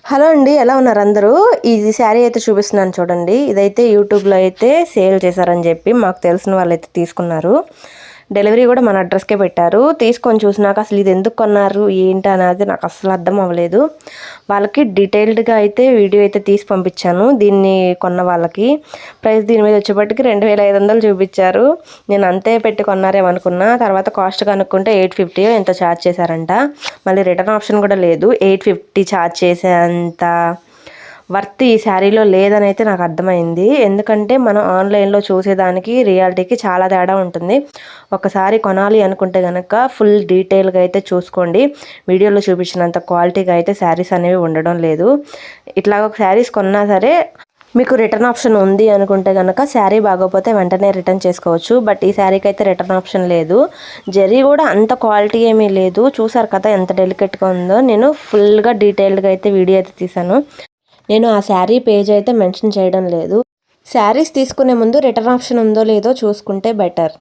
Hello అండి, ఎలా ఉన్నారు అందరూ? ఇది శారీ అయితే చూపిస్తున్నాను చూడండి. ఇదైతే యూట్యూబ్లో అయితే సేల్ చేశారని చెప్పి మాకు తెలిసిన వాళ్ళైతే తీసుకున్నారు. డెలివరీ కూడా మన అడ్రస్కే పెట్టారు. తీసుకొని చూసినాక అసలు ఇది ఎందుకు కొన్నారు ఏంటి అనేది నాకు అసలు అర్థం అవ్వలేదు. వాళ్ళకి డీటెయిల్డ్గా అయితే వీడియో అయితే తీసి పంపించాను దీన్ని కొన్న వాళ్ళకి. ప్రైస్ దీని మీద వచ్చేప్పటికి 2500 చూపించారు. నేను అంతే పెట్టి కొన్నారేమనుకున్నా. తర్వాత కాస్ట్ కనుక్కుంటే 850 ఎంత ఛార్జ్ చేశారంట. మళ్ళీ రిటర్న్ ఆప్షన్ కూడా లేదు. 850 ఛార్జ్ చేసేంత వర్త్ ఈ శారీలో లేదని అయితే నాకు అర్థమైంది. ఎందుకంటే మనం ఆన్లైన్లో చూసేదానికి రియాలిటీకి చాలా తేడా ఉంటుంది. ఒకసారి కొనాలి అనుకుంటే కనుక ఫుల్ డీటెయిల్గా అయితే చూసుకోండి. వీడియోలో చూపించినంత క్వాలిటీగా అయితే శారీస్ అనేవి ఉండడం లేదు. ఇట్లా ఒక శారీస్ కొన్నా సరే మీకు రిటర్న్ ఆప్షన్ ఉంది అనుకుంటే కనుక శారీ బాగోపోతే వెంటనే రిటర్న్ చేసుకోవచ్చు. బట్ ఈ శారీకి అయితే రిటర్న్ ఆప్షన్ లేదు. జరీ కూడా అంత క్వాలిటీ ఏమీ లేదు. చూసారు కదా ఎంత డెలికేట్గా ఉందో. నేను ఫుల్గా డీటెయిల్డ్గా అయితే వీడియో అయితే తీసాను. నేను ఆ శారీ పేజ్ అయితే మెన్షన్ చేయడం లేదు. శారీస్ తీసుకునే ముందు రిటర్న్ ఆప్షన్ ఉందో లేదో చూసుకుంటే బెటర్.